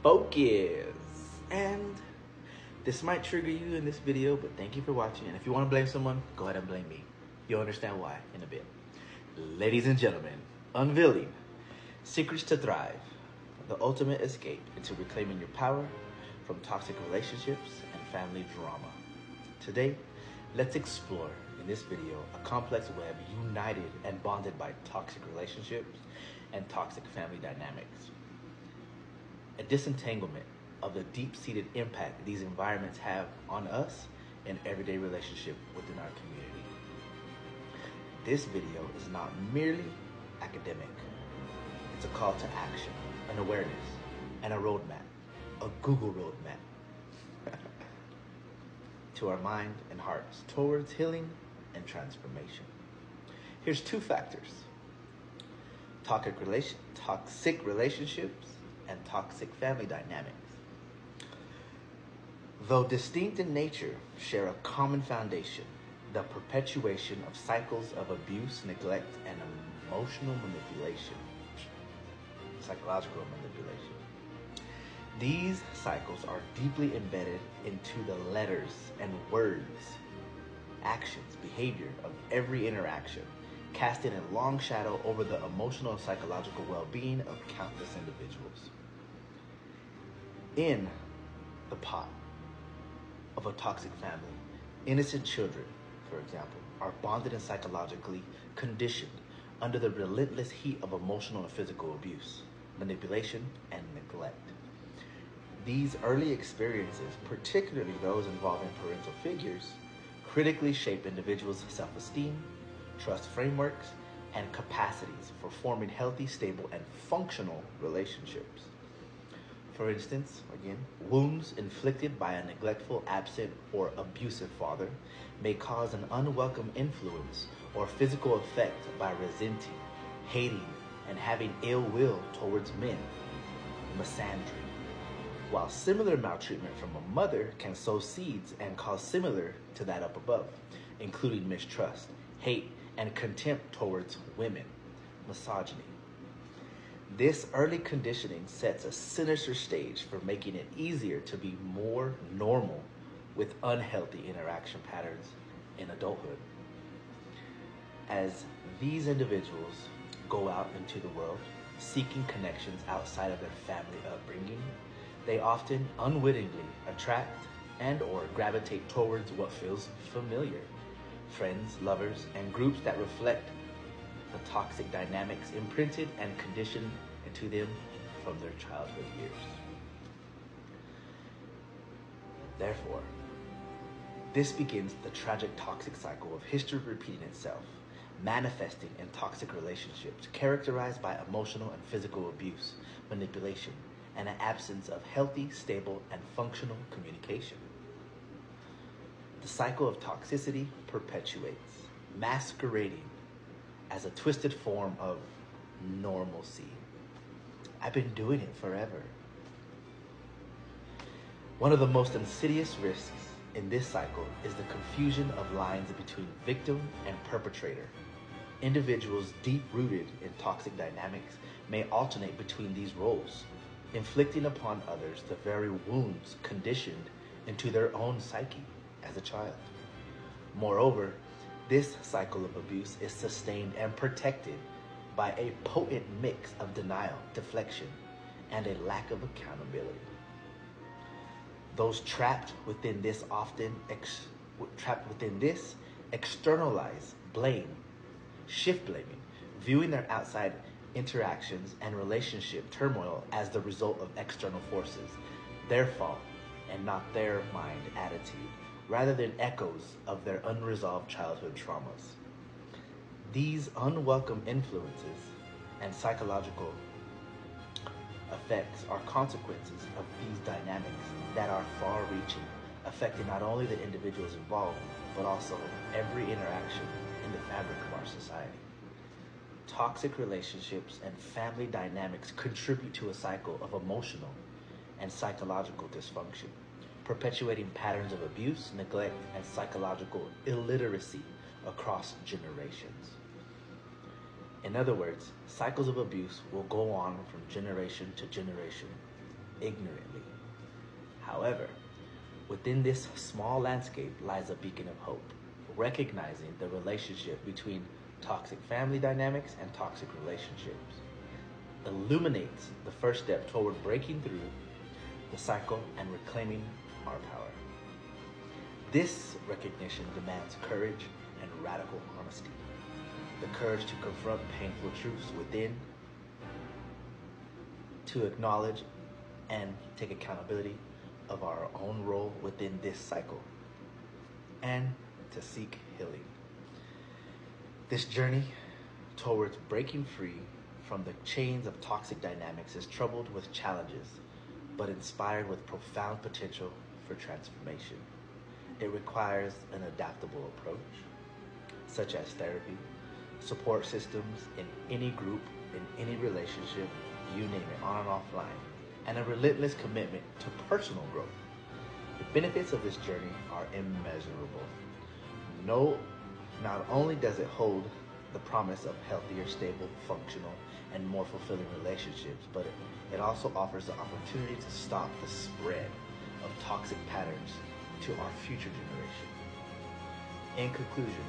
focus. And this might trigger you in this video, but thank you for watching. And if you want to blame someone, go ahead and blame me. You'll understand why in a bit. Ladies and gentlemen, Unveiling, Secrets to Thrive, the ultimate escape into reclaiming your power from toxic relationships and family drama. Today, let's explore in this video a complex web united and bonded by toxic relationships and toxic family dynamics. A disentanglement of the deep-seated impact these environments have on us and everyday relationship within our community. This video is not merely academic. It's a call to action, an awareness, and a roadmap, a Google roadmap to our mind and hearts towards healing and transformation. Here's two factors: toxic relationships and toxic family dynamics. Though distinct in nature, share a common foundation: the perpetuation of cycles of abuse, neglect, and emotional manipulation, psychological manipulation. These cycles are deeply embedded into the letters and words, actions, behavior of every interaction, casting a long shadow over the emotional and psychological well-being of countless individuals. In the pot of a toxic family, innocent children, for example, are bonded and psychologically conditioned under the relentless heat of emotional and physical abuse, manipulation, and neglect. These early experiences, particularly those involving parental figures, critically shape individuals' self-esteem, trust frameworks, and capacities for forming healthy, stable, and functional relationships. For instance, again, wounds inflicted by a neglectful, absent, or abusive father may cause an unwelcome influence or physical effect by resenting, hating, and having ill will towards men, misandry. While similar maltreatment from a mother can sow seeds and cause similar to that up above, including mistrust, hate, and contempt towards women, misogyny. This early conditioning sets a sinister stage for making it easier to be more normal with unhealthy interaction patterns in adulthood. As these individuals go out into the world seeking connections outside of their family upbringing, they often unwittingly attract and or gravitate towards what feels familiar: friends, lovers, and groups that reflect the toxic dynamics imprinted and conditioned into them from their childhood years. Therefore, this begins the tragic toxic cycle of history repeating itself, manifesting in toxic relationships characterized by emotional and physical abuse, manipulation, and an absence of healthy, stable, and functional communication. The cycle of toxicity perpetuates, masquerading as a twisted form of normalcy. I've been doing it forever. One of the most insidious risks in this cycle is the confusion of lines between victim and perpetrator. Individuals deep-rooted in toxic dynamics may alternate between these roles, inflicting upon others the very wounds conditioned into their own psyche as a child. Moreover, this cycle of abuse is sustained and protected by a potent mix of denial, deflection, and a lack of accountability. Those trapped within this externalize blame, shift blaming, viewing their outside interactions and relationship turmoil as the result of external forces, their fault and not their mind attitude, rather than echoes of their unresolved childhood traumas. These unwelcome influences and psychological effects are consequences of these dynamics that are far-reaching, affecting not only the individuals involved, but also every interaction in the fabric of our society. Toxic relationships and family dynamics contribute to a cycle of emotional and psychological dysfunction, perpetuating patterns of abuse, neglect, and psychological illiteracy across generations. In other words, cycles of abuse will go on from generation to generation, ignorantly. However, within this small landscape lies a beacon of hope, recognizing the relationship between toxic family dynamics and toxic relationships. Illuminates the first step toward breaking through the cycle and reclaiming our power. This recognition demands courage and radical honesty. The courage to confront painful truths within, to acknowledge and take accountability of our own role within this cycle, and to seek healing. This journey towards breaking free from the chains of toxic dynamics is troubled with challenges, but inspired with profound potential for transformation. It requires an adaptable approach, such as therapy, support systems in any group, in any relationship, you name it, on and offline, and a relentless commitment to personal growth. The benefits of this journey are immeasurable. Not only does it hold the promise of healthier, stable, functional, and more fulfilling relationships, but it also offers the opportunity to stop the spread of toxic patterns to our future generation. In conclusion,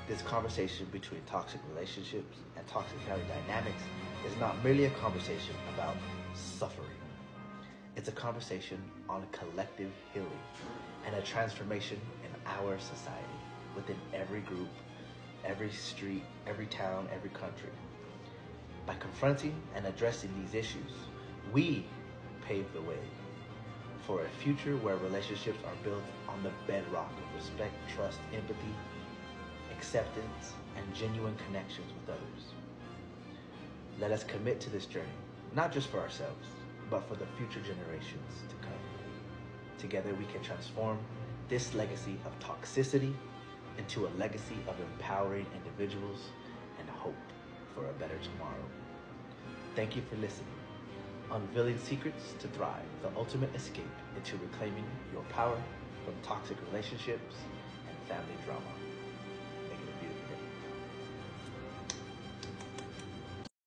this conversation between toxic relationships and toxic family dynamics is not merely a conversation about suffering. It's a conversation on collective healing and a transformation in our society, within every group, every street, every town, every country. By confronting and addressing these issues, we pave the way for a future where relationships are built on the bedrock of respect, trust, empathy, acceptance, and genuine connections with others. Let us commit to this journey, not just for ourselves, but for the future generations to come. Together we can transform this legacy of toxicity into a legacy of empowering individuals and hope for a better tomorrow. Thank you for listening. Unveiling Secrets to Thrive, the ultimate escape into reclaiming your power from toxic relationships and family drama.